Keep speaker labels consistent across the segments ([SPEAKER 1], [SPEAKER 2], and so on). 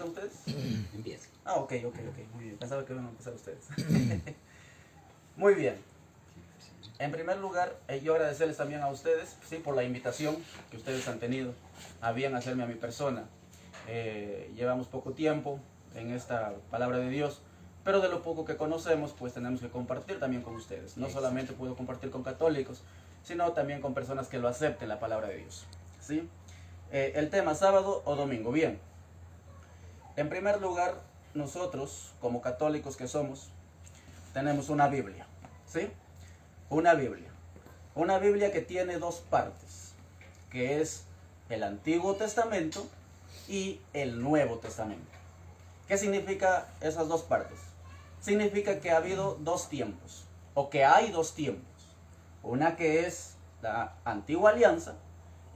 [SPEAKER 1] ¿Empiezan ustedes?
[SPEAKER 2] Empieza.
[SPEAKER 1] Ah, ok, muy bien. Pensaba que iban a empezar ustedes. Muy bien. En primer lugar, yo agradecerles también a ustedes, sí, por la invitación que ustedes han tenido a bien hacerme a mi persona. Llevamos poco tiempo en esta palabra de Dios, pero de lo poco que conocemos, pues tenemos que compartir también con ustedes. No solamente puedo compartir con católicos, sino también con personas que lo acepten la palabra de Dios. ¿Sí? El tema sábado o domingo. Bien. En primer lugar, nosotros, como católicos que somos, tenemos una Biblia. ¿Sí? Una Biblia. Una Biblia que tiene dos partes, que es el Antiguo Testamento y el Nuevo Testamento. ¿Qué significa esas dos partes? Significa que ha habido dos tiempos, o que hay dos tiempos. Una que es la Antigua Alianza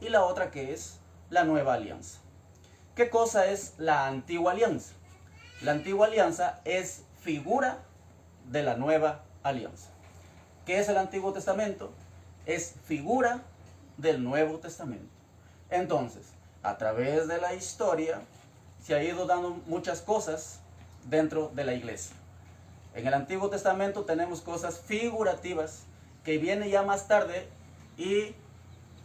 [SPEAKER 1] y la otra que es la Nueva Alianza. ¿Qué cosa es la Antigua Alianza? La Antigua Alianza es figura de la Nueva Alianza. ¿Qué es el Antiguo Testamento? Es figura del Nuevo Testamento. Entonces, a través de la historia se ha ido dando muchas cosas dentro de la iglesia. En el Antiguo Testamento tenemos cosas figurativas que viene ya más tarde y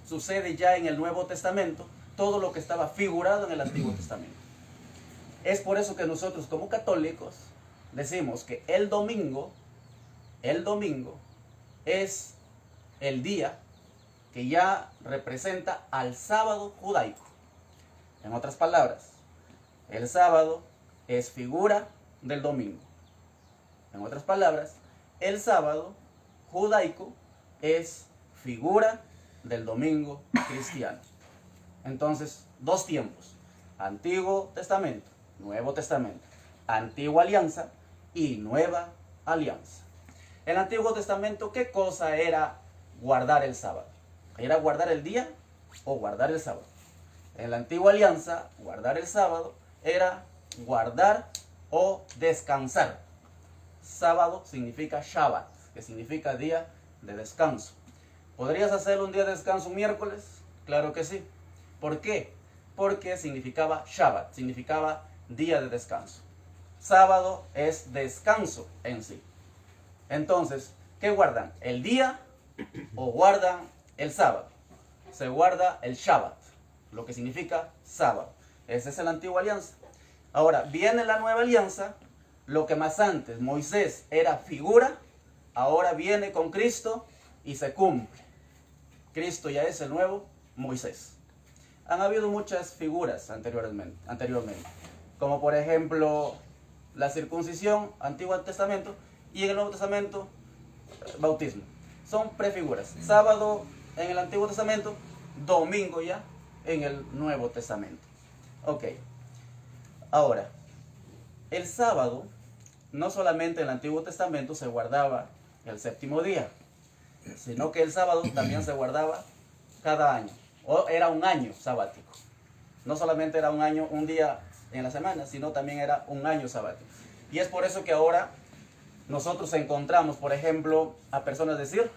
[SPEAKER 1] sucede ya en el Nuevo Testamento todo lo que estaba figurado en el Antiguo Testamento. Es por eso que nosotros como católicos decimos que el domingo es el día que ya representa al sábado judaico. En otras palabras, el sábado es figura del domingo. En otras palabras, el sábado judaico es figura del domingo cristiano. Entonces, dos tiempos: Antiguo Testamento, Nuevo Testamento, Antigua Alianza y Nueva Alianza. El Antiguo Testamento, ¿qué cosa era guardar el sábado? ¿Era guardar el día o guardar el sábado? En la Antigua Alianza, guardar el sábado era guardar o descansar. Sábado significa Shabbat, que significa día de descanso. ¿Podrías hacer un día de descanso un miércoles? Claro que sí. ¿Por qué? Porque significaba Shabbat, significaba día de descanso. Sábado es descanso en sí. Entonces, ¿qué guardan? ¿El día o guardan el sábado? Se guarda el Shabbat, lo que significa sábado. Esa es la Antigua Alianza. Ahora, viene la Nueva Alianza. Lo que más antes Moisés era figura, ahora viene con Cristo y se cumple. Cristo ya es el nuevo Moisés. Han habido muchas figuras anteriormente, como por ejemplo la circuncisión, Antiguo Testamento, y en el Nuevo Testamento, bautismo. Son prefiguras. Sábado en el Antiguo Testamento, domingo ya en el Nuevo Testamento. Ok. Ahora, el sábado, no solamente en el Antiguo Testamento se guardaba el séptimo día, sino que el sábado también se guardaba cada año, o era un año sabático. No solamente era un año, un día en la semana, sino también era un año sabático. Y es por eso que ahora nosotros encontramos, por ejemplo, a personas decir: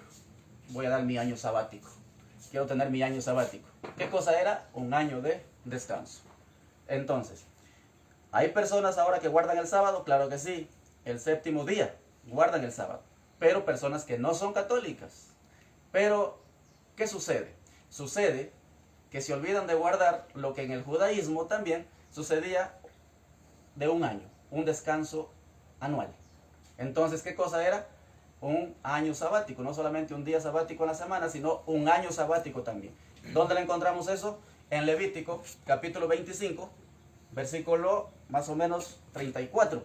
[SPEAKER 1] voy a dar mi año sabático, quiero tener mi año sabático. ¿Qué cosa era? Un año de descanso. Entonces, ¿hay personas ahora que guardan el sábado? Claro que sí, el séptimo día guardan el sábado, pero personas que no son católicas. Pero, ¿qué sucede? Sucede que se olvidan de guardar lo que en el judaísmo también sucedía de un año, un descanso anual. Entonces, ¿qué cosa era? Un año sabático, no solamente un día sabático en la semana, sino un año sabático también. ¿Dónde le encontramos eso? En Levítico, capítulo 25, versículo más o menos 34,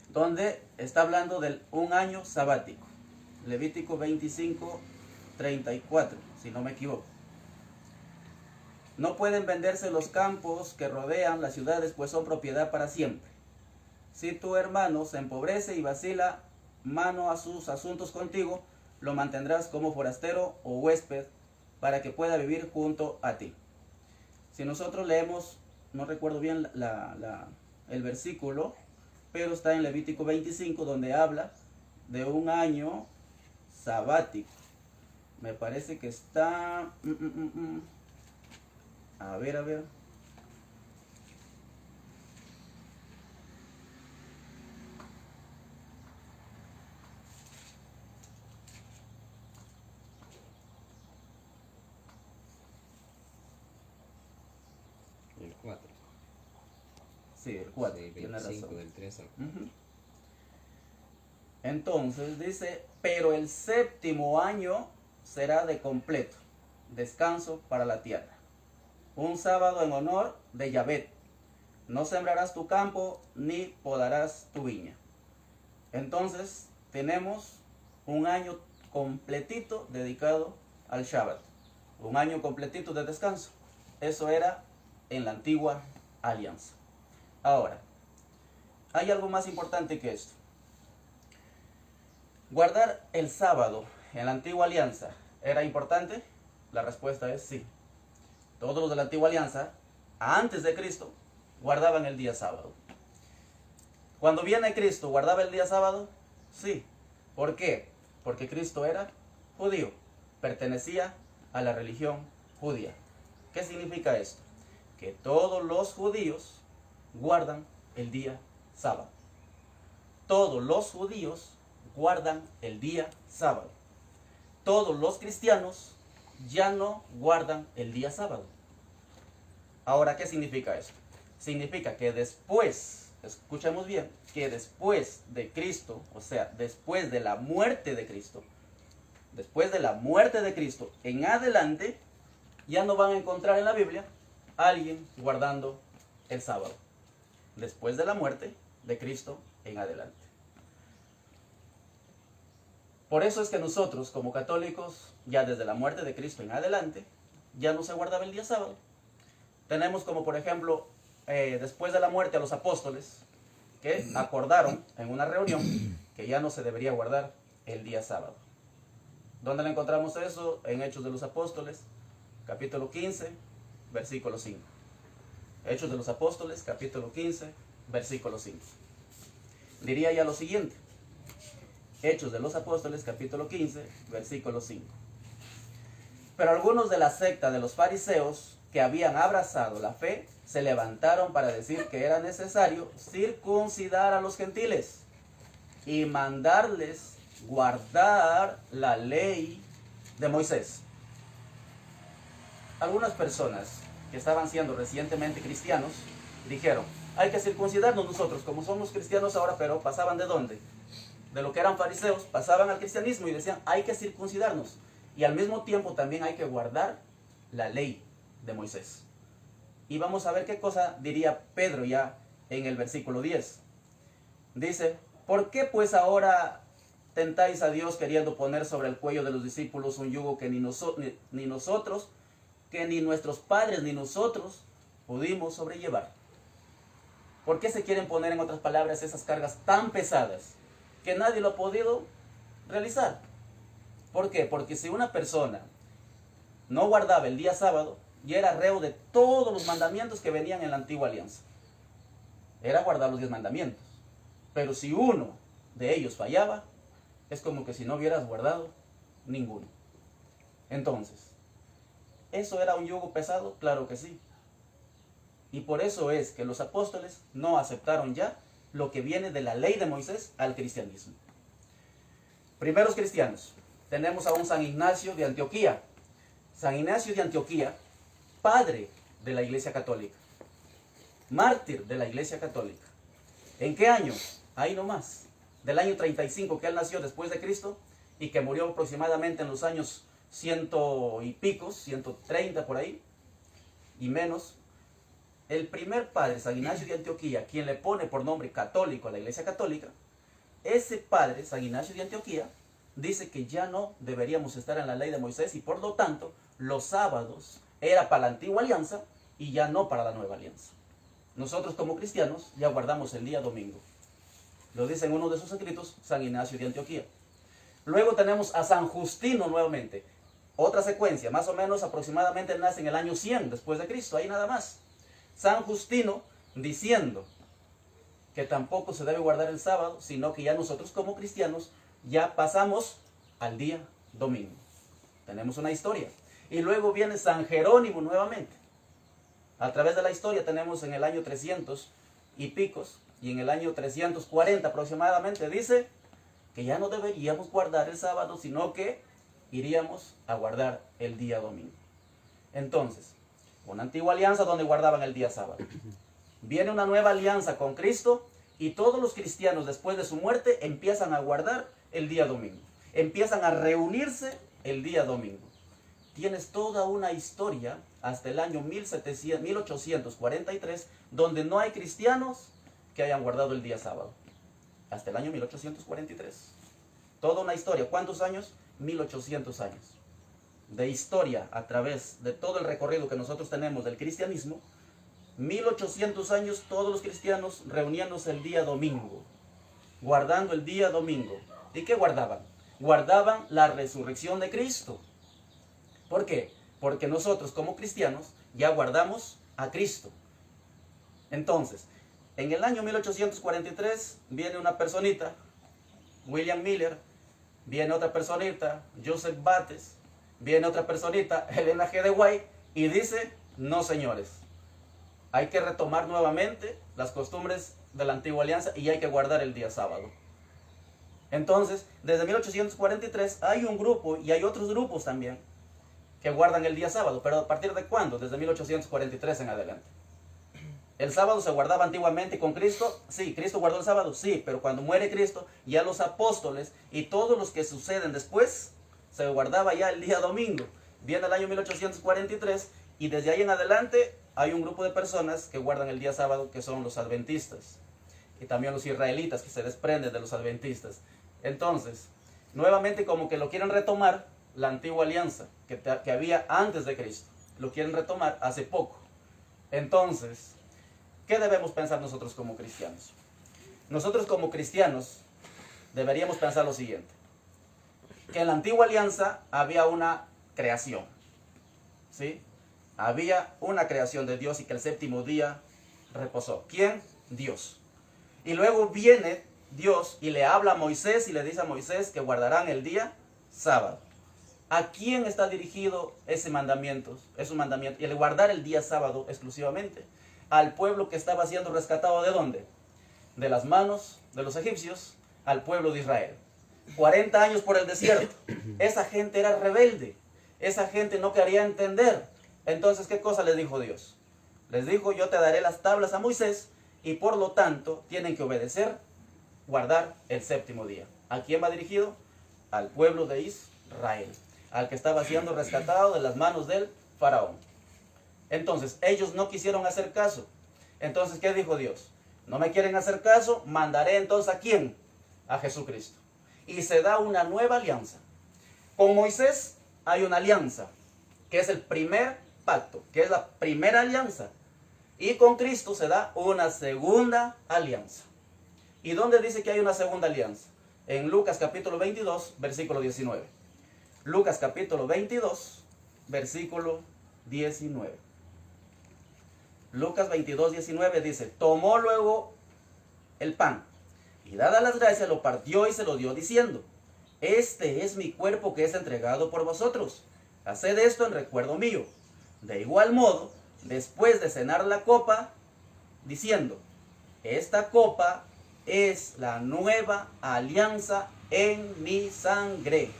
[SPEAKER 1] donde está hablando de un año sabático. Levítico 25, 34, si no me equivoco. No pueden venderse los campos que rodean las ciudades, pues son propiedad para siempre. Si tu hermano se empobrece y vacila mano a sus asuntos contigo, lo mantendrás como forastero o huésped para que pueda vivir junto a ti. Si nosotros leemos, no recuerdo bien el versículo, pero está en Levítico 25, donde habla de un año sabático. Me parece que está... A ver. Sí, el 4,
[SPEAKER 2] Sí,
[SPEAKER 1] tiene
[SPEAKER 2] 25
[SPEAKER 1] razón.
[SPEAKER 2] del 3 al 4.
[SPEAKER 1] Ujú. Entonces dice, pero el séptimo año será de completo descanso para la tierra. Un sábado en honor de Yahvé. No sembrarás tu campo ni podarás tu viña. Entonces tenemos un año completito dedicado al Shabbat. Un año completito de descanso. Eso era en la antigua alianza. Ahora, hay algo más importante que esto. ¿Guardar el sábado en la antigua alianza era importante? La respuesta es sí. Todos los de la antigua alianza, antes de Cristo, guardaban el día sábado. Cuando viene Cristo, ¿guardaba el día sábado? Sí. ¿Por qué? Porque Cristo era judío, pertenecía a la religión judía. ¿Qué significa esto? Que todos los judíos guardan el día sábado. Todos los judíos guardan el día sábado. Todos los cristianos ya no guardan el día sábado. Ahora, ¿qué significa esto? Significa que después, escuchemos bien, que después de Cristo, o sea, después de la muerte de Cristo, en adelante, ya no van a encontrar en la Biblia a alguien guardando el sábado. Después de la muerte de Cristo en adelante. Por eso es que nosotros, como católicos, ya desde la muerte de Cristo en adelante, ya no se guardaba el día sábado. Tenemos como, por ejemplo, después de la muerte a los apóstoles, que acordaron en una reunión que ya no se debería guardar el día sábado. ¿Dónde le encontramos eso? En Hechos de los Apóstoles, capítulo 15, versículo 5. Hechos de los Apóstoles, capítulo 15, versículo 5. Diría ya lo siguiente. Hechos de los Apóstoles, capítulo 15, versículo 5. Pero algunos de la secta de los fariseos que habían abrazado la fe se levantaron para decir que era necesario circuncidar a los gentiles y mandarles guardar la ley de Moisés. Algunas personas que estaban siendo recientemente cristianos dijeron, hay que circuncidarnos nosotros, como somos cristianos ahora, pero pasaban ¿de dónde? De lo que eran fariseos, pasaban al cristianismo y decían, hay que circuncidarnos. Y al mismo tiempo también hay que guardar la ley de Moisés. Y vamos a ver qué cosa diría Pedro ya en el versículo 10. Dice, ¿por qué pues ahora tentáis a Dios queriendo poner sobre el cuello de los discípulos un yugo que ni nosotros, que ni nuestros padres ni nosotros pudimos sobrellevar? ¿Por qué se quieren poner, en otras palabras, esas cargas tan pesadas que nadie lo ha podido realizar? ¿Por qué? Porque si una persona no guardaba el día sábado, ya era reo de todos los mandamientos que venían en la antigua alianza. Era guardar los 10 mandamientos. Pero si uno de ellos fallaba, es como que si no hubieras guardado ninguno. Entonces, ¿eso era un yugo pesado? Claro que sí. Y por eso es que los apóstoles no aceptaron ya lo que viene de la ley de Moisés al cristianismo. Primeros cristianos, tenemos a un San Ignacio de Antioquía. San Ignacio de Antioquía, padre de la Iglesia Católica, mártir de la Iglesia Católica. ¿En qué año? Ahí nomás, del año 35 que él nació después de Cristo y que murió aproximadamente en los años 100 y pico, 130 por ahí y menos. El primer padre, San Ignacio de Antioquía, quien le pone por nombre católico a la Iglesia Católica, ese padre, San Ignacio de Antioquía, dice que ya no deberíamos estar en la ley de Moisés y por lo tanto los sábados era para la antigua alianza y ya no para la nueva alianza. Nosotros como cristianos ya guardamos el día domingo. Lo dice en uno de sus escritos San Ignacio de Antioquía. Luego tenemos a San Justino nuevamente. Otra secuencia, más o menos aproximadamente nace en el año 100 después de Cristo, ahí nada más. San Justino diciendo que tampoco se debe guardar el sábado, sino que ya nosotros como cristianos ya pasamos al día domingo. Tenemos una historia. Y luego viene San Jerónimo nuevamente. A través de la historia tenemos en el año 300 y picos, y en el año 340 aproximadamente, dice que ya no deberíamos guardar el sábado, sino que iríamos a guardar el día domingo. Entonces, una antigua alianza donde guardaban el día sábado. Viene una nueva alianza con Cristo y todos los cristianos después de su muerte empiezan a guardar el día domingo. Empiezan a reunirse el día domingo. Tienes toda una historia hasta el año 1843 donde no hay cristianos que hayan guardado el día sábado. Hasta el año 1843. Toda una historia. ¿Cuántos años? 1800 años. De historia a través de todo el recorrido que nosotros tenemos del cristianismo. 1800 años todos los cristianos reuniéndose el día domingo. Guardando el día domingo. ¿Y qué guardaban? Guardaban la resurrección de Cristo. ¿Por qué? Porque nosotros como cristianos ya guardamos a Cristo. Entonces, en el año 1843 viene una personita, William Miller, viene otra personita, Joseph Bates, viene otra personita, Elena G. de White, y dice, no señores, hay que retomar nuevamente las costumbres de la antigua alianza y hay que guardar el día sábado. Entonces, desde 1843 hay un grupo y hay otros grupos también que guardan el día sábado, pero ¿a partir de cuándo? Desde 1843 en adelante. ¿El sábado se guardaba antiguamente con Cristo? Sí. ¿Cristo guardó el sábado? Sí, pero cuando muere Cristo, ya los apóstoles y todos los que suceden después, se guardaba ya el día domingo. Viene el año 1843 y desde ahí en adelante hay un grupo de personas que guardan el día sábado, que son los adventistas. Y también los israelitas que se desprenden de los adventistas. Entonces, nuevamente como que lo quieren retomar, la antigua alianza que había antes de Cristo. Lo quieren retomar hace poco. Entonces, ¿qué debemos pensar nosotros como cristianos? Nosotros como cristianos deberíamos pensar lo siguiente. Que en la antigua alianza había una creación. ¿Sí? Había una creación de Dios y que el séptimo día reposó. ¿Quién? Dios. Y luego viene Dios y le habla a Moisés y le dice a Moisés que guardarán el día sábado. ¿A quién está dirigido ese mandamiento? Es un mandamiento. Y el guardar el día sábado exclusivamente. Al pueblo que estaba siendo rescatado, ¿de dónde? De las manos de los egipcios, al pueblo de Israel. 40 años por el desierto. Esa gente era rebelde. Esa gente no quería entender. Entonces, ¿qué cosa les dijo Dios? Les dijo, yo te daré las tablas a Moisés y por lo tanto tienen que obedecer, guardar el séptimo día. ¿A quién va dirigido? Al pueblo de Israel. Al que estaba siendo rescatado de las manos del faraón. Entonces, ellos no quisieron hacer caso. Entonces, ¿qué dijo Dios? No me quieren hacer caso, mandaré entonces ¿a quién? A Jesucristo. Y se da una nueva alianza. Con Moisés hay una alianza, que es el primer pacto, que es la primera alianza. Y con Cristo se da una segunda alianza. ¿Y dónde dice que hay una segunda alianza? En Lucas capítulo 22, versículo 19. Lucas capítulo 22, versículo 19. Lucas 22, 19 dice, tomó luego el pan y dadas las gracias lo partió y se lo dio diciendo, este es mi cuerpo que es entregado por vosotros. Haced esto en recuerdo mío. De igual modo, después de cenar la copa, diciendo, esta copa es la nueva alianza en mi sangre,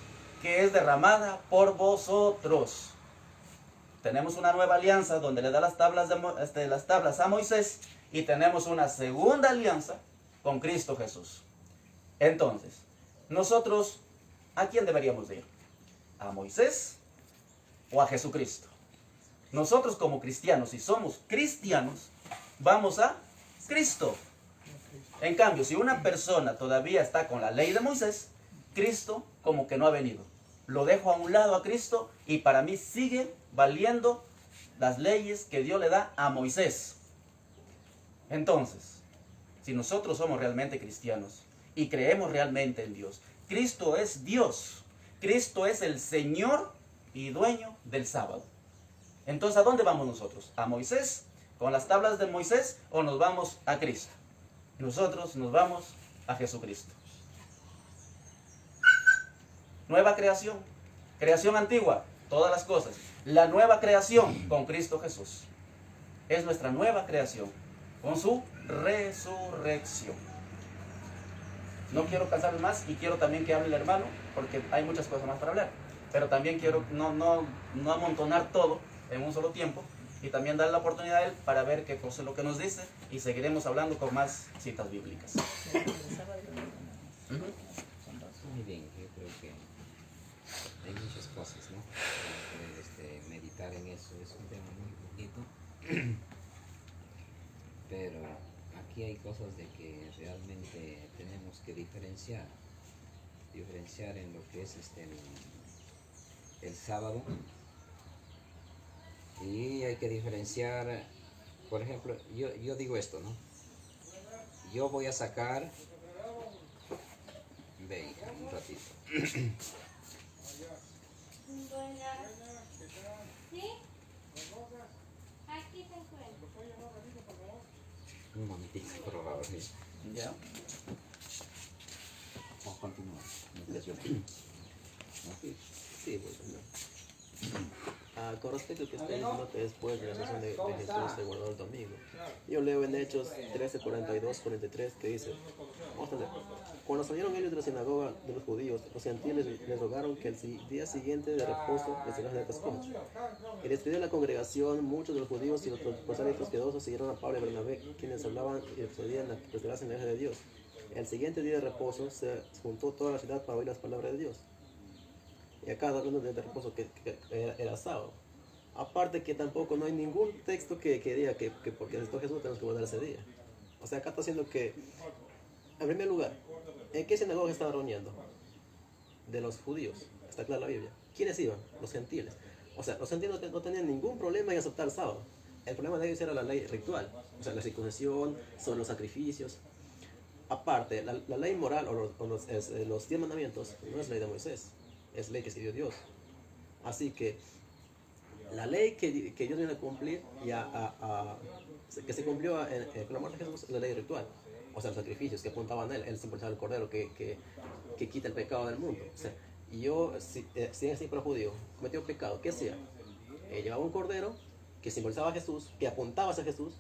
[SPEAKER 1] que es derramada por vosotros. Tenemos una nueva alianza donde le da las tablas a Moisés y tenemos una segunda alianza con Cristo Jesús. Entonces, nosotros, ¿a quién deberíamos ir? ¿A Moisés o a Jesucristo? Nosotros como cristianos, si somos cristianos, vamos a Cristo. En cambio, si una persona todavía está con la ley de Moisés, Cristo como que no ha venido. Lo dejo a un lado a Cristo y para mí sigue valiendo las leyes que Dios le da a Moisés. Entonces, si nosotros somos realmente cristianos y creemos realmente en Dios, Cristo es Dios. Cristo es el Señor y dueño del sábado. Entonces, ¿a dónde vamos nosotros? ¿A Moisés? ¿Con las tablas de Moisés? ¿O nos vamos a Cristo? Nosotros nos vamos a Jesucristo. Nueva creación. Creación antigua, todas las cosas. La nueva creación con Cristo Jesús. Es nuestra nueva creación con su resurrección. No quiero cansarles más y quiero también que hable el hermano porque hay muchas cosas más para hablar. Pero también quiero no amontonar todo en un solo tiempo y también darle la oportunidad a él para ver qué cosa es lo que nos dice y seguiremos hablando con más citas bíblicas.
[SPEAKER 2] Muy bien, yo creo que hay muchas cosas, ¿no? Poder meditar en eso es un tema muy bonito, pero aquí hay cosas de que realmente tenemos que diferenciar en lo que es el sábado, y hay que diferenciar, por ejemplo, yo digo esto, ¿no? Yo voy a sacar, ve, hija, un ratito.
[SPEAKER 3] Buenas. ¿Sí? Aquí te encuentro.
[SPEAKER 2] Un momentito, por favor.
[SPEAKER 1] ¿Ya?
[SPEAKER 2] Vamos a continuar. Sí, bueno.
[SPEAKER 4] Con respecto a lo que está diciendo que después de la resurrección de Jesús se guardó el domingo, yo leo en Hechos 13, 42, 43 que dice, vamos a leer, cuando salieron ellos de la sinagoga de los judíos, los gentiles les rogaron que el día siguiente de reposo les dejasen de Pascua. Y despidió la congregación, muchos de los judíos y los proselitos piadosos siguieron a Pablo y Bernabé, quienes hablaban y procedían a presentarse en la iglesia de Dios. El siguiente día de reposo se juntó toda la ciudad para oír las palabras de Dios. Y acá hablando de reposo que era sábado. Aparte que tampoco no hay ningún texto que diga que porque esto Jesús tenemos que guardar ese día. O sea, acá está haciendo que, en primer lugar, ¿en qué sinagoga estaban reuniendo? De los judíos, está clara la Biblia. ¿Quiénes iban? Los gentiles. O sea, los gentiles no tenían ningún problema en aceptar el sábado. El problema de ellos era la ley ritual, o sea, la circuncisión, son los sacrificios. Aparte, la ley moral o los 10 mandamientos no es ley de Moisés, es ley que se dio Dios. Así que la ley que Dios viene a cumplir, que se cumplió con la muerte de Jesús, es la ley ritual. O sea, los sacrificios que apuntaban a él simbolizaba el cordero que quita el pecado del mundo. O sea, y yo, si es para judío, cometió pecado, ¿qué hacía? Llevaba un cordero que simbolizaba a Jesús, que apuntaba hacia Jesús,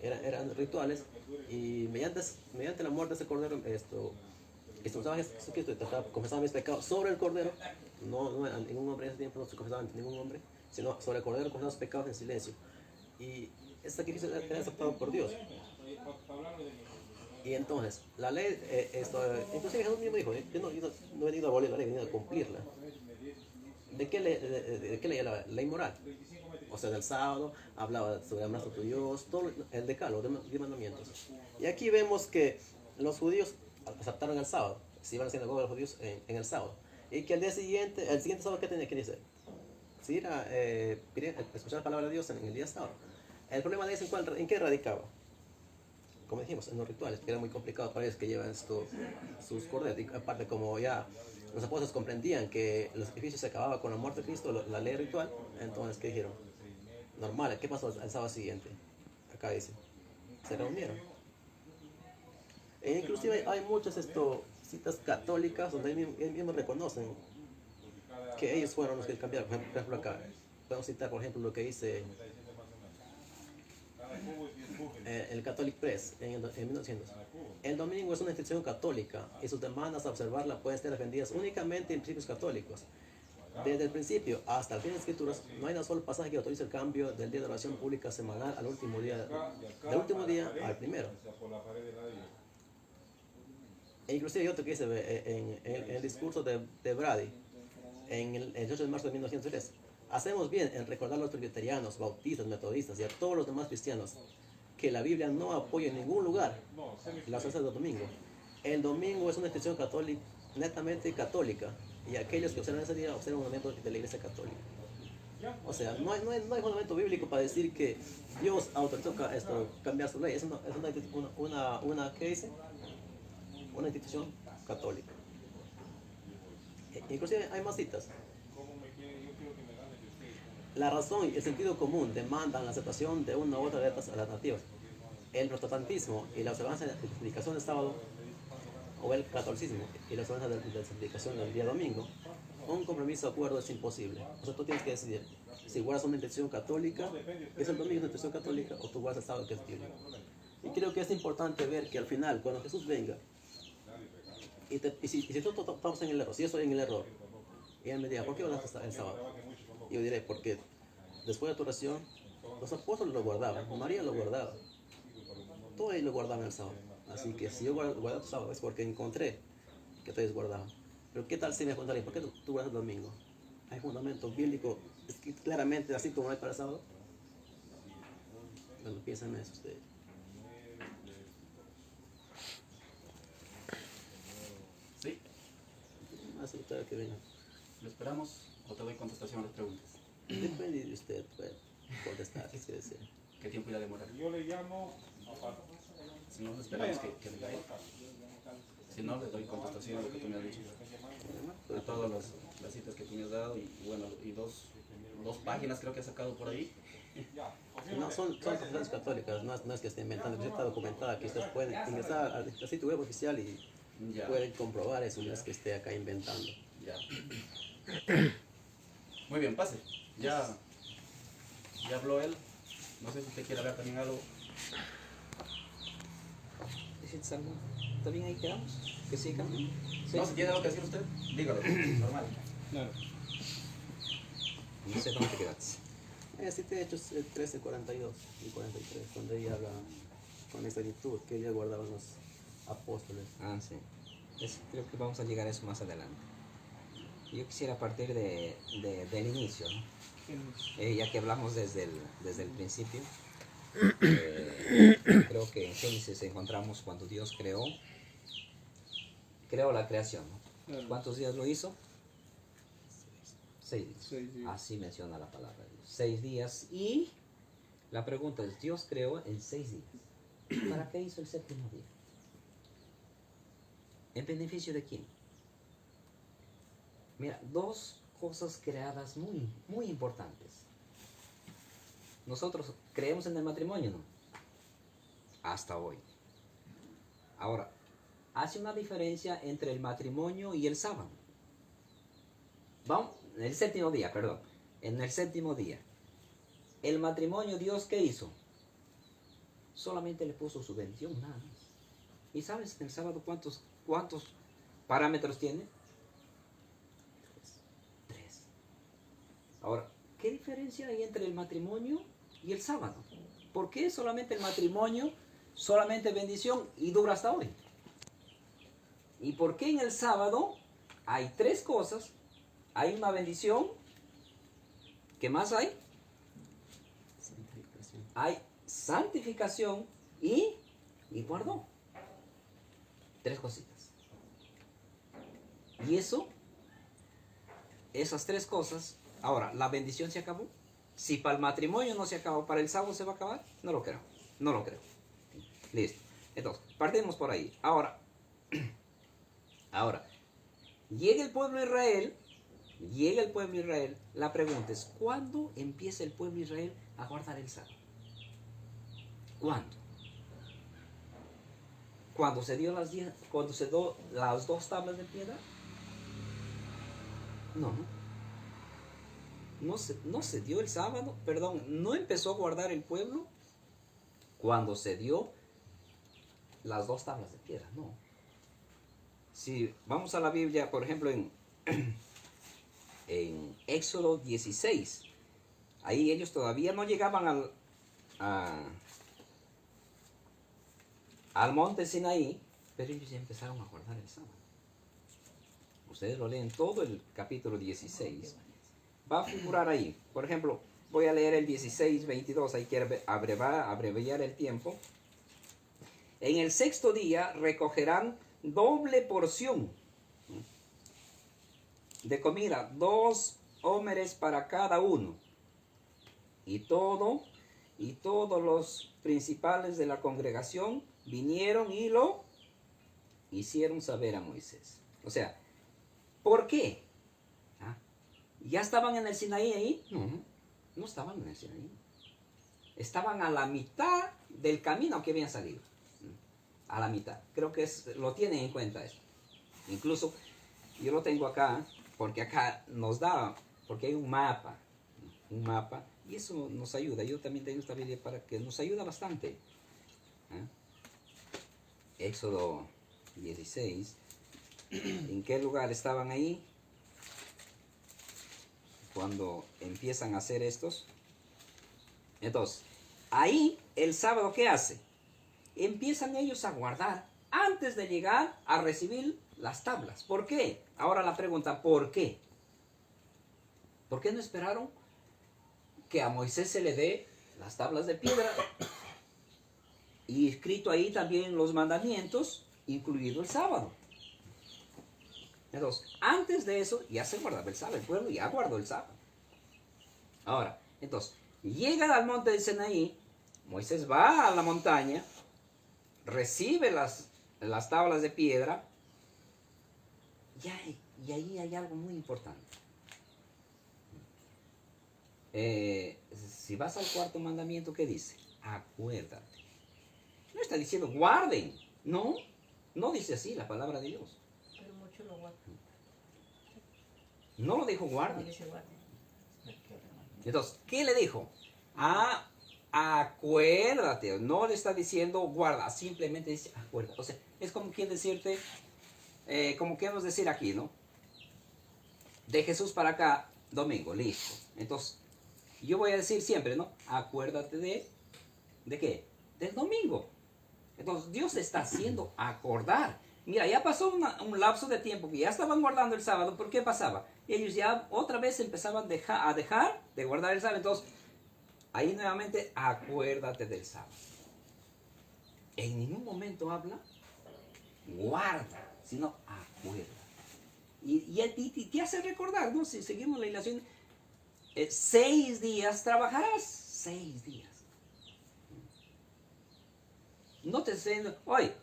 [SPEAKER 4] eran rituales, y mediante la muerte de ese cordero, que se usaba Jesucristo, confesaba mis pecados sobre el cordero, no ningún hombre en ese tiempo no se confesaba ante ningún hombre, sino sobre el cordero confesaba sus pecados en silencio. Y ese sacrificio era aceptado por Dios. Y entonces, la ley, inclusive Jesús mismo dijo, yo no he venido a abolir la ley, he venido a cumplirla. ¿De qué ley era la ley moral? O sea, del sábado, hablaba sobre amarás a tu Dios, todo el decálogo, los 10 mandamientos. Y aquí vemos que los judíos aceptaron el sábado, se iban a la sinagoga de los judíos en el sábado. Y que el siguiente sábado, ¿qué tenía que decir? Sí, era escuchar la palabra de Dios en el día sábado. El problema de eso, ¿en qué radicaba? Como dijimos, en los rituales, que era muy complicado para ellos que llevan sus corderos. Y aparte, como ya los apóstoles comprendían que el sacrificio se acababa con la muerte de Cristo, la ley ritual, entonces, ¿qué dijeron? Normal, ¿qué pasó el sábado siguiente? Acá dice, se reunieron. E inclusive hay muchas citas católicas donde ellos mismos reconocen que ellos fueron los que cambiaron. Por ejemplo, acá podemos citar, por ejemplo, lo que dice el Catholic Press en 1900. El domingo es una institución católica y sus demandas a observarla pueden ser defendidas únicamente en principios católicos. Desde el principio hasta el fin de las escrituras, no hay un solo pasaje que autorice el cambio del día de oración pública semanal al último día, del último día al primero. E inclusive hay otro que dice en el discurso de Brady, en el 8 de marzo de 1903, hacemos bien en recordar a los presbiterianos, bautistas, metodistas y a todos los demás cristianos que la Biblia no apoya en ningún lugar la ofensa del domingo. El domingo es una institución católica, netamente católica, y aquellos que observan ese día observan un momento de la Iglesia Católica. O sea, no hay fundamento bíblico para decir que Dios autorizó cambiar su ley. Es ¿qué dice? Una institución católica. Inclusive hay más citas. La razón y el sentido común demandan la aceptación de una u otra de estas alternativas. El protestantismo y la observancia de la santificación del sábado, o el catolicismo y la observancia de la santificación del día domingo, un compromiso de acuerdo es imposible. O sea, tú tienes que decidir si guardas una institución católica, que es el domingo, una institución católica, o tú guardas el sábado, que es bíblico. Y creo que es importante ver que al final, cuando Jesús venga, y si tú estamos en el error, si yo estoy en el error, y él me diga, ¿por qué guardas el sábado? Y yo diré, porque después de tu oración, Los apóstoles lo guardaban, María lo guardaba. Todos ellos lo guardaban el sábado. Así que si yo guardo el sábado es porque encontré que todos guardaban. Pero ¿qué tal si me contaría? ¿Por qué tú guardas el domingo? Hay fundamento bíblico claramente así como hay para el sábado. Bueno, piensen en eso ustedes.
[SPEAKER 1] ¿Sí?
[SPEAKER 4] Más usted que venga.
[SPEAKER 1] ¿Lo esperamos o te doy contestación a las preguntas?
[SPEAKER 4] Depende de usted, puede contestar si quiere decir.
[SPEAKER 1] ¿Qué tiempo irá a demorar?
[SPEAKER 5] Yo le llamo
[SPEAKER 1] Si no, esperamos que diga él. Si no, le doy contestación a lo que tú me has dicho. A todas las citas que tú me has dado y bueno, y dos páginas creo que has sacado por ahí.
[SPEAKER 4] No, son confesiones católicas, no es que esté inventando, está documentada, que ustedes pueden ingresar al sitio web oficial y
[SPEAKER 1] Ya,
[SPEAKER 4] pueden comprobar eso, no es que esté acá inventando.
[SPEAKER 1] ya. Muy bien, pase. Ya habló él. No sé si usted quiere hablar también algo.
[SPEAKER 2] ¿Necesitas algo? ¿Está bien ahí quedamos? ¿Que sigan? Sí.
[SPEAKER 1] No, si tiene algo que decir usted, dígalo. Normal.
[SPEAKER 5] Claro.
[SPEAKER 2] No sé dónde te quedaste.
[SPEAKER 4] Sí, de hecho es el 13, 42 y 43, cuando ella habla con exactitud que ella guardaban los apóstoles.
[SPEAKER 2] Ah, sí. Creo que vamos a llegar a eso más adelante. Yo quisiera partir del inicio, ¿no? Ya que hablamos desde el principio, creo que en Génesis encontramos cuando Dios creó la creación, ¿no?
[SPEAKER 5] Claro.
[SPEAKER 2] ¿Cuántos días lo hizo? 6 días.
[SPEAKER 5] 6 días.
[SPEAKER 2] Así menciona la palabra de Dios. 6 días. Y la pregunta es, Dios creó en 6 días. ¿Para qué hizo el séptimo día? ¿En beneficio de quién? Mira, dos cosas creadas muy, muy importantes. Nosotros creemos en el matrimonio, ¿no? Hasta hoy. Ahora, hace una diferencia entre el matrimonio y el sábado. Vamos, en el séptimo día, perdón. En el séptimo día. El matrimonio, Dios, ¿qué hizo? Solamente le puso su bendición, nada más. ¿Y sabes en el sábado cuántos parámetros tiene? 3. Ahora, ¿qué diferencia hay entre el matrimonio y el sábado? ¿Por qué solamente el matrimonio, solamente bendición y dura hasta hoy? ¿Y por qué en el sábado hay 3 cosas? Hay una bendición. ¿Qué más hay?
[SPEAKER 4] Santificación.
[SPEAKER 2] Hay santificación y guardó. 3 cositas. Y eso, esas 3 cosas, ahora, ¿la bendición se acabó? Si para el matrimonio no se acabó, ¿para el sábado se va a acabar? No lo creo, no lo creo. Listo. Entonces, partimos por ahí. Ahora, llega el pueblo de Israel, la pregunta es, ¿cuándo empieza el pueblo de Israel a guardar el sábado? ¿Cuándo? ¿Cuando se dio las 2 tablas de piedra? No se dio el sábado, perdón, no empezó a guardar el pueblo cuando se dio las 2 tablas de piedra, no. Si vamos a la Biblia, por ejemplo, en Éxodo 16, ahí ellos todavía no llegaban al monte Sinaí, pero ellos ya empezaron a guardar el sábado. Ustedes lo leen todo el capítulo 16. Va a figurar ahí. Por ejemplo, voy a leer el 16, 22. Hay que abreviar el tiempo. En el 6º día recogerán doble porción de comida, 2 homeres para cada uno. Y todos los principales de la congregación vinieron y lo hicieron saber a Moisés. O sea, ¿por qué? ¿Ya estaban en el Sinaí ahí? No estaban en el Sinaí. Estaban a la mitad del camino que habían salido. A la mitad. Creo que lo tienen en cuenta eso. Incluso yo lo tengo acá, porque acá nos da, porque hay un mapa, y eso nos ayuda. Yo también tengo esta Biblia para que nos ayuda bastante. Éxodo 16. ¿En qué lugar estaban ahí? Cuando empiezan a hacer estos. Entonces, ahí el sábado, ¿qué hace? Empiezan ellos a guardar antes de llegar a recibir las tablas. ¿Por qué? Ahora la pregunta, ¿por qué? ¿Por qué no esperaron que a Moisés se le dé las tablas de piedra y escrito ahí también los mandamientos, incluido el sábado? Entonces, antes de eso ya se guardaba el sábado, el pueblo ya guardó el sábado. Ahora, entonces, llegan al monte de Sinaí, Moisés va a la montaña, recibe las tablas de piedra, y ahí hay algo muy importante. Si vas al cuarto mandamiento, ¿qué dice? Acuérdate. No está diciendo guarden, no, no dice así la palabra de Dios.
[SPEAKER 5] Pero mucho lo guardan.
[SPEAKER 2] No lo dijo
[SPEAKER 5] No
[SPEAKER 2] guarden.
[SPEAKER 5] dice guarden.
[SPEAKER 2] Entonces, ¿qué le dijo? Acuérdate, no le está diciendo guarda, simplemente dice acuérdate. O sea, es como quien decirte, como queremos decir aquí, ¿no? De Jesús para acá, domingo, listo. Entonces, yo voy a decir siempre, ¿no? Acuérdate ¿de qué? Del domingo. Entonces, Dios te está haciendo acordar. Mira, ya pasó un lapso de tiempo que ya estaban guardando el sábado. ¿Por qué pasaba? Ellos ya otra vez empezaban a dejar de guardar el sábado. Entonces, ahí nuevamente, acuérdate del sábado. En ningún momento habla, guarda, sino acuérdate. Y te hace recordar, ¿no? Si seguimos la ilación, 6 días trabajarás, 6 días. No te estoy diciendo, oye,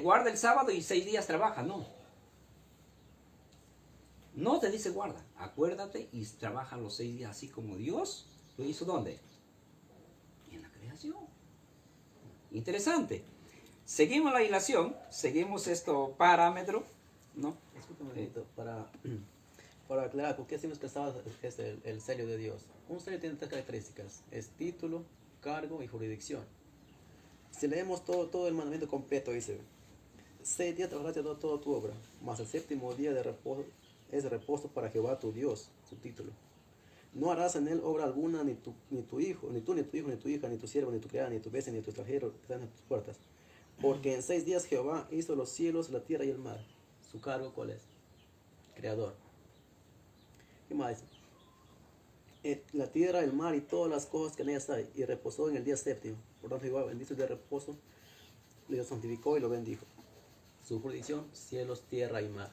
[SPEAKER 2] guarda el sábado y 6 días trabaja, no. No te dice guarda, acuérdate y trabaja los 6 días, así como Dios lo hizo, ¿dónde? En la creación. Interesante. Seguimos la ilación, seguimos esto parámetro, ¿no?
[SPEAKER 4] Disculpe un momento, para aclarar, ¿por qué decimos que el sábado es el sello de Dios? Un sello tiene 3 características, es título, cargo y jurisdicción. Si leemos todo el mandamiento completo, dice, 6 días trabajarás de toda tu obra, mas el séptimo día de reposo es reposo para Jehová tu Dios, su título. No harás en él obra alguna, ni tu hijo, ni tu hijo, ni tu hija, ni tu siervo, ni tu criada, ni tu bestia, ni tu extranjero que están en tus puertas. Porque en 6 días Jehová hizo los cielos, la tierra y el mar. ¿Su cargo cuál es? Creador. ¿Qué más dice? La tierra, el mar y todas las cosas que en ellas hay, y reposó en el día séptimo. Por tanto, Jehová bendijo el día de reposo, lo santificó y lo bendijo. Su jurisdicción, cielos, tierra y mar.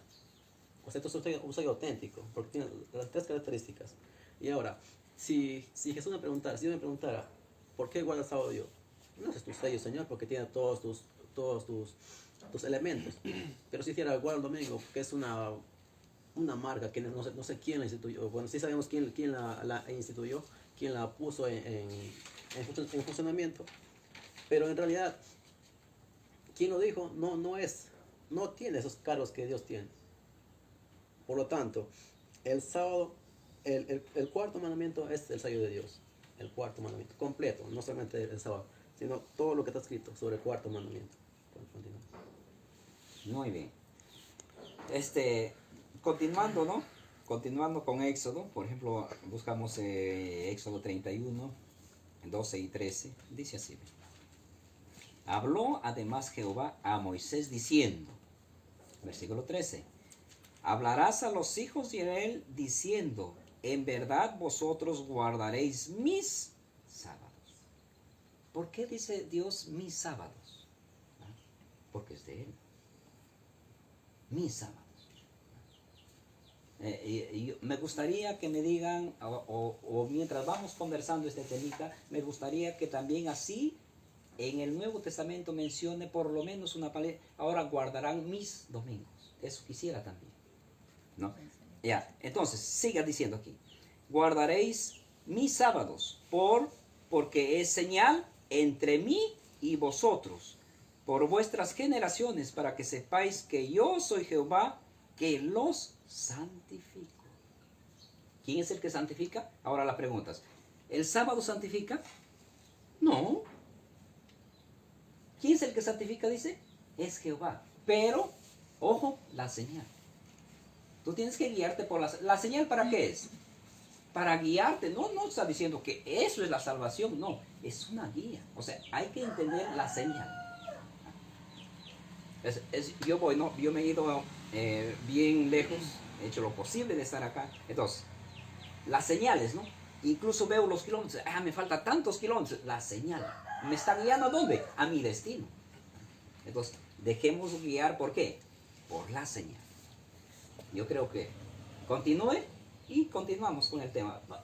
[SPEAKER 4] O sea, esto es un sello auténtico, porque tiene las 3 características. Y ahora, si Jesús me preguntara, si yo me preguntara, ¿por qué guarda el sábado yo? No es tu sello, Señor, porque tiene todos tus elementos. Pero si dijera guarda el domingo, que es una marca que no sé quién la instituyó. Bueno, sí sabemos quién la instituyó, quién la puso en funcionamiento. Pero en realidad, quien lo dijo no tiene esos cargos que Dios tiene. Por lo tanto, el sábado, el cuarto mandamiento es el sello de Dios. El cuarto mandamiento, completo, no solamente el sábado, sino todo lo que está escrito sobre el cuarto mandamiento.
[SPEAKER 2] Muy bien. Continuando, ¿no? Continuando con Éxodo, por ejemplo, buscamos Éxodo 31, 12 y 13, dice así. Habló además Jehová a Moisés diciendo, versículo 13, hablarás a los hijos de Israel diciendo, en verdad vosotros guardaréis mis sábados. ¿Por qué dice Dios mis sábados? Porque es de Él. Mis sábados. Y me gustaría que me digan, o mientras vamos conversando este temita, me gustaría que también así en el Nuevo Testamento mencione por lo menos una palabra, ahora guardarán mis domingos. Eso quisiera también, ¿no? Ya, entonces, siga diciendo aquí, guardaréis mis sábados, porque es señal entre mí y vosotros, por vuestras generaciones, para que sepáis que yo soy Jehová, que los santifico. ¿Quién es el que santifica? Ahora las preguntas. ¿El sábado santifica? No. ¿Quién es el que santifica? Dice, es Jehová. Pero, ojo, la señal. Tú tienes que guiarte por la señal. ¿Para qué es? para guiarte. No, no está diciendo que eso es la salvación, no, es una guía. O sea, hay que entender la señal. Yo voy, ¿no? Yo me he ido bien lejos, he hecho lo posible de estar acá. Entonces, las señales, ¿no? Incluso veo los kilómetros, me falta tantos kilómetros. La señal me está guiando ¿a dónde? A mi destino. Entonces, dejemos guiar, ¿por qué? Por la señal. Yo creo que continúe y continuamos con el tema.